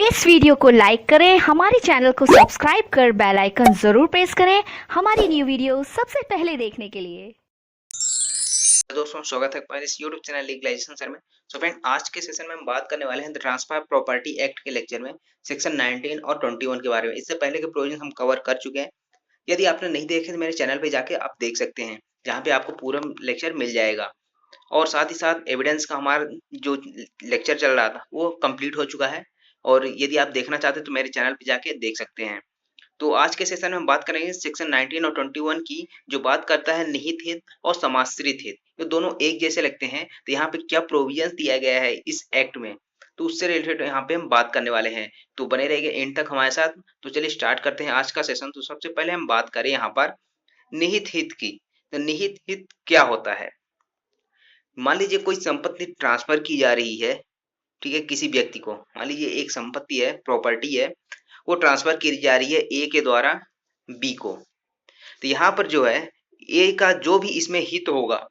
इस वीडियो को लाइक करें, हमारे चैनल को सब्सक्राइब कर बेल आइकन जरूर प्रेस करें हमारी न्यू वीडियो सबसे पहले देखने के लिए। दोस्तों स्वागत है हमारे इस यूट्यूब चैनल लीगलाइजेशन सर में। सो फ्रेंड, आज के सेशन में हम बात करने वाले हैं द ट्रांसफर प्रॉपर्टी एक्ट के लेक्चर में सेक्शन 19 और 21 के बारे में। इससे पहले के प्रोविजन हम कवर कर चुके हैं। यदि आपने नहीं देखे तो मेरे चैनल पे जाके आप देख सकते हैं, जहाँ पे आपको पूरा लेक्चर मिल जाएगा। और साथ ही साथ एविडेंस का हमारा जो लेक्चर चल रहा था वो कंप्लीट हो चुका है, और यदि आप देखना चाहते हैं तो मेरे चैनल पे जाके देख सकते हैं। तो आज के सेशन में हम बात करेंगे सेक्शन 19 और 21 की, जो बात करता है निहित हित और समाश्रित हित। ये दोनों एक जैसे लगते हैं, तो यहाँ पे क्या प्रोविजंस दिया गया है इस एक्ट में, तो उससे रिलेटेड यहाँ पे हम बात करने वाले हैं। तो बने रहिए एंड तक हमारे साथ। तो चलिए स्टार्ट करते हैं आज का सेशन। तो सबसे पहले हम बात करें यहाँ पर निहित हित की। तो निहित हित क्या होता है? मान लीजिए कोई संपत्ति ट्रांसफर की जा रही है, ठीक है, किसी व्यक्ति को। मान लीजिए एक संपत्ति है, प्रॉपर्टी है, वो ट्रांसफर की जा रही है ए के द्वारा बी को। तो यहाँ पर जो है ए का जो भी इसमें हित होगा,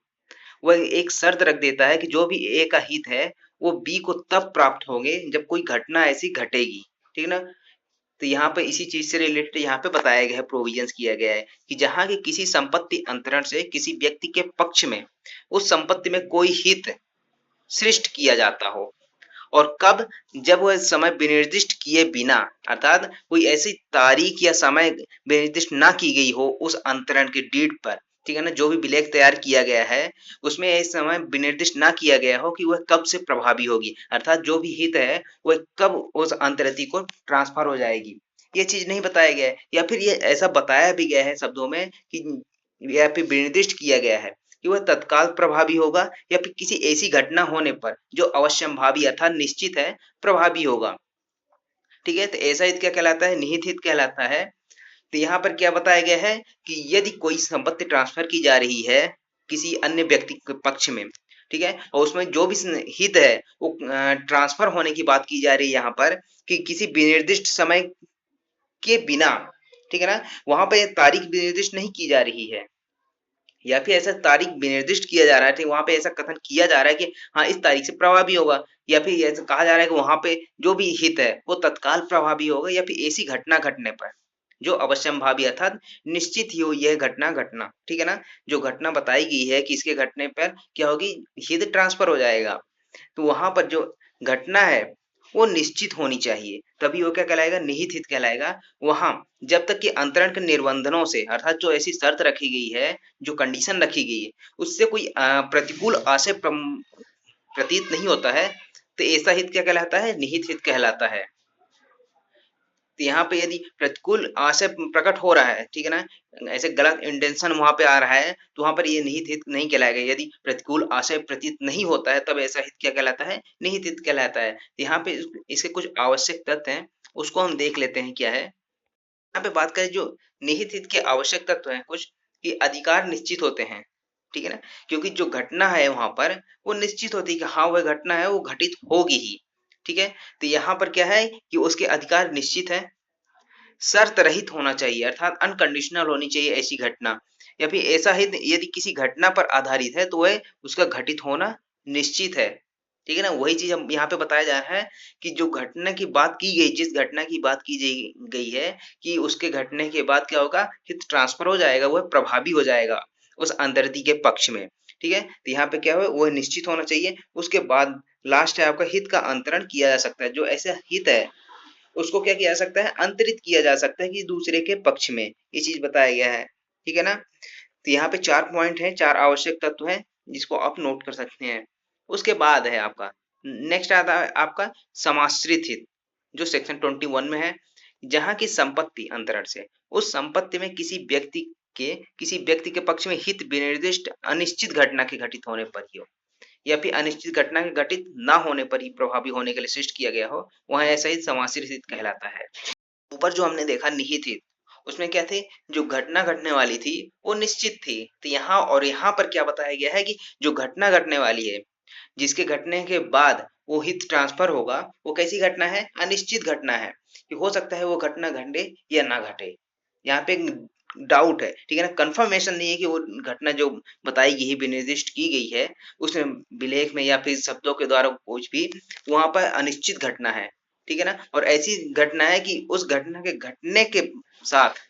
वह एक शर्त रख देता है कि जो भी ए का हित है वो बी को तब प्राप्त होंगे जब कोई घटना ऐसी घटेगी, ठीक है ना। तो यहाँ पे इसी चीज से रिलेटेड यहाँ पे बताया गया है, प्रोविजंस किया गया है कि जहाँ की किसी संपत्ति अंतरण से किसी व्यक्ति के पक्ष में उस संपत्ति में कोई हित सृष्ट किया जाता हो, और कब? जब वह समय विनिर्दिष्ट किए बिना, अर्थात कोई ऐसी तारीख या समय विनिर्दिष्ट ना की गई हो उस अंतरण के डीड पर, ठीक है ना। जो भी विलेख तैयार किया गया है उसमें ऐसा समय विनिर्दिष्ट ना किया गया हो कि वह कब से प्रभावी होगी, अर्थात जो भी हित है वह कब उस अंतरति को ट्रांसफर हो जाएगी। ये चीज नहीं बताया गया है, या फिर ये ऐसा बताया भी गया है शब्दों में कि या फिर विनिर्दिष्ट किया गया है कि वह तत्काल प्रभावी होगा या फिर किसी ऐसी घटना होने पर जो अवश्यंभावी अर्थात निश्चित है प्रभावी होगा, ठीक है। तो ऐसा हित क्या कहलाता है? निहित हित कहलाता है। तो यहाँ पर क्या बताया गया है कि यदि कोई संपत्ति ट्रांसफर की जा रही है किसी अन्य व्यक्ति के पक्ष में, ठीक है, और उसमें जो भी हित है वो ट्रांसफर होने की बात की जा रही है यहाँ पर, कि किसी विनिर्दिष्ट समय के बिना, ठीक है ना, वहां पर तारीख विनिर्दिष्ट नहीं की जा रही है, या फिर ऐसा तारीख विनिर्दिष्ट किया जा रहा है, ठीक, वहां पे ऐसा कथन किया जा रहा है कि हाँ इस तारीख से प्रभावी होगा, या फिर ऐसा कहा जा रहा है कि वहां पे जो भी हित है वो तत्काल प्रभावी होगा, या फिर ऐसी घटना घटने पर जो अवश्यंभावी अर्थात निश्चित ही हो यह घटना घटना, ठीक है ना। जो घटना बताई गई है कि इसके घटने पर क्या होगी, हित ट्रांसफर हो जाएगा, तो वहां पर जो घटना है वो निश्चित होनी चाहिए, तभी वो क्या कहलाएगा, निहित हित कहलाएगा। वहां जब तक कि अंतरण के निर्बंधनों से, अर्थात जो ऐसी शर्त रखी गई है, जो कंडीशन रखी गई है, उससे कोई प्रतिकूल आशय प्रतीत नहीं होता है, तो ऐसा हित क्या कहलाता है, निहित हित कहलाता है। तो यहाँ पे यदि प्रतिकूल आशय प्रकट हो रहा है, ठीक है ना, ऐसे गलत इंटेंशन वहां पे आ रहा है, तो वहां पर ये निहित हित नहीं कहलाएगा। यदि प्रतिकूल आशय प्रतीत नहीं होता है तब ऐसा हित क्या कहलाता है, निहित हित कहलाता है। तो यहाँ पे इसके कुछ आवश्यक तथ्य हैं, उसको हम देख लेते हैं क्या है। यहाँ पे बात करें जो निहित हित के आवश्यक तत्व हैं कुछ, कि अधिकार निश्चित होते हैं, ठीक है ना, क्योंकि जो घटना है वहां पर वो निश्चित होती है कि हाँ वह घटना है वो घटित होगी ही, ठीक है। तो यहाँ पर क्या है कि उसके अधिकार निश्चित है, शर्त रहित होना चाहिए अर्थात अनकंडीशनल होनी चाहिए ऐसी घटना, या फिर ऐसा ही यदि किसी घटना पर आधारित है तो वह उसका घटित होना निश्चित है, ठीक है ना। वही चीज हम यहाँ पे बताया जा रहा है कि जो घटना की बात की गई, जिस घटना की बात की गई है कि उसके घटने के बाद क्या होगा, हित ट्रांसफर हो जाएगा, वह प्रभावी हो जाएगा उस अंतर्ति के पक्ष में, ठीक है। तो यहाँ पे क्या है, वह निश्चित होना चाहिए। उसके बाद लास्ट है आपका, हित का अंतरण किया जा सकता है। जो ऐसा हित है उसको क्या किया जा सकता है, अंतरित किया जा सकता है कि दूसरे के पक्ष में, ये चीज बताया गया है, ठीक है ना। तो यहाँ पे 4 पॉइंट हैं, 4 आवश्यक तत्व हैं जिसको आप नोट कर सकते हैं। उसके बाद है आपका नेक्स्ट आता है आपका समाश्रित हित, जो सेक्शन 21 में है। जहाँ की संपत्ति अंतरण से उस संपत्ति में किसी व्यक्ति के पक्ष में हित विनिर्दिष्ट अनिश्चित घटना के घटित होने पर ही हो, या फिर अनिश्चित घटना के घटित ना होने पर ही प्रभावी होने के लिए सृष्ट किया गया हो, वह ऐसा ही समाश्रित हित कहलाता है। ऊपर जो हमने देखा निहित हित, उसमें क्या थे, जो घटना घटने वाली थी वो निश्चित थी। तो यहाँ और यहाँ पर क्या बताया गया है कि जो घटना घटने वाली है, जिसके घटने के बाद वो हित ट्रांसफर होगा, वो कैसी घटना है, अनिश्चित घटना है, कि हो सकता है वो घटना घटे या ना घटे। यहाँ पे डाउट है, ठीक है ना, कंफर्मेशन नहीं है कि वो घटना जो बताई गई है, विनिर्दिष्ट की गई है उसमें विलेख में या फिर शब्दों के द्वारा कुछ भी, वहां पर अनिश्चित घटना है, ठीक है ना। और ऐसी घटना है कि उस घटना के घटने के साथ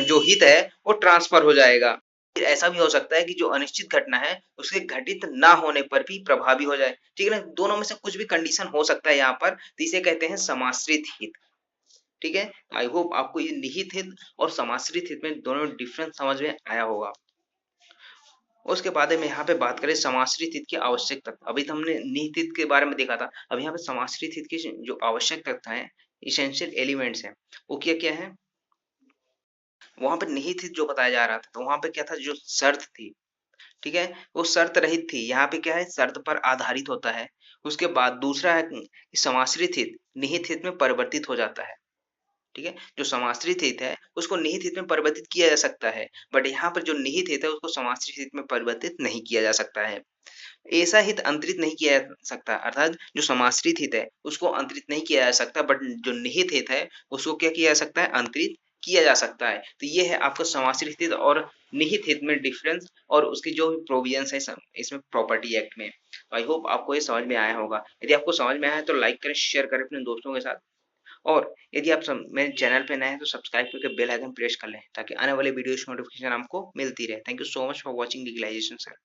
जो हित है वो ट्रांसफर हो जाएगा। फिर ऐसा भी हो सकता है कि जो अनिश्चित घटना है उसके घटित ना होने पर भी प्रभावी हो जाए, ठीक है ना। दोनों में से कुछ भी कंडीशन हो सकता है यहाँ पर, तो इसे कहते हैं समाश्रित हित। ठीक है, आई होप आपको ये निहित हित और समाश्रित हित में दोनों डिफरेंस समझ में आया होगा। उसके बाद में यहाँ पे बात करें समाश्रित हित की आवश्यक तत्व। अभी तो हमने निहित हित के बारे में देखा था, अब यहाँ पे समाश्रित हित की जो आवश्यक तत्व है, इसेंशियल एलिमेंट्स है, वो क्या क्या है। वहां पे निहित हित जो बताया जा रहा था, तो वहां पे क्या था, जो शर्त थी, ठीक है, वो शर्त रहित थी। यहाँ पे क्या है, शर्त पर आधारित होता है। उसके बाद दूसरा है कि समाश्रित हित निहित हित में परिवर्तित हो जाता है। ठीक है, जो समाश्रित हित है उसको निहित हित में परिवर्तित किया जा सकता है, बट यहाँ पर जो निहित हित है उसको समाश्रित हित में परिवर्तित नहीं किया जा सकता है। ऐसा हित अंतरित नहीं किया जा सकता, अर्थात जो समाश्रित हित है उसको अंतरित नहीं किया जा सकता, बट जो निहित हित है उसको क्या किया जा सकता है, अंतरित किया जा सकता है। तो ये है आपका समाश्रित हित और निहित हित में डिफरेंस, और उसकी जो प्रोविजंस है इसमें प्रॉपर्टी एक्ट में। आई होप आपको ये समझ में आया होगा। यदि आपको समझ में आया है तो लाइक करें, शेयर करें अपने दोस्तों के साथ, और यदि आप मेरे चैनल पे नए हैं तो सब्सक्राइब करके बेल आइकन प्रेस कर लें ताकि आने वाले वीडियोस की नोटिफिकेशन आपको मिलती रहे। Thank you so much for watching legalisation sir.